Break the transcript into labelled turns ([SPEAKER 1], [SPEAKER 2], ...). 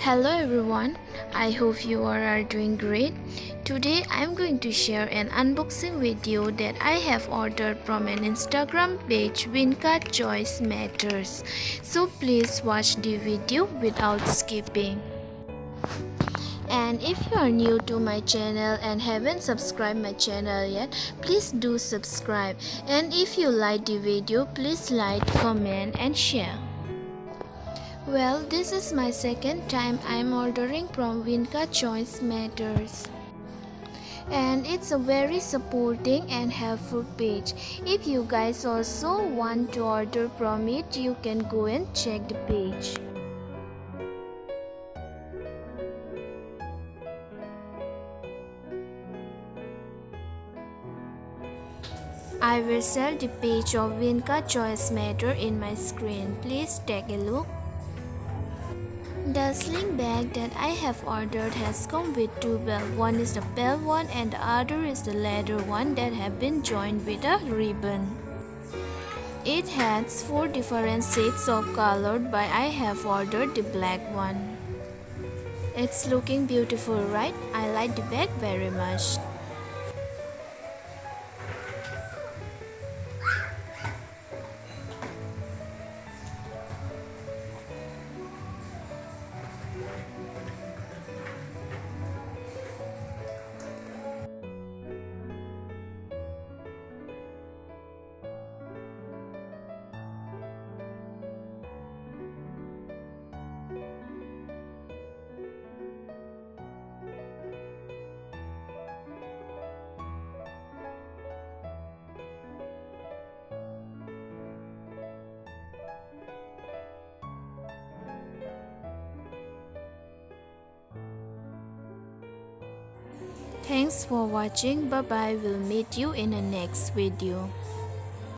[SPEAKER 1] Hello everyone, I hope you all are doing great. Today I'm going to share an unboxing video that I have ordered from an Instagram page Vinca Choice Matters. So please watch the video without skipping. And if you are new to my channel and haven't subscribed my channel yet, please do subscribe. And if you like the video, please like, comment and share. Well, this is my second time I'm ordering from Vinca Choice Matters. And it's a very supporting and helpful page. If you guys also want to order from it, you can go and check the page. I will share the page of Vinca Choice Matter in my screen. Please take a look. The sling bag that I have ordered has come with two belts. One is the belt one and the other is the leather one that have been joined with a ribbon. It has 4 different shades of color, but I have ordered the black one. It's looking beautiful, right? I like the bag very much. Thanks for watching. Bye bye. We'll meet you in the next video.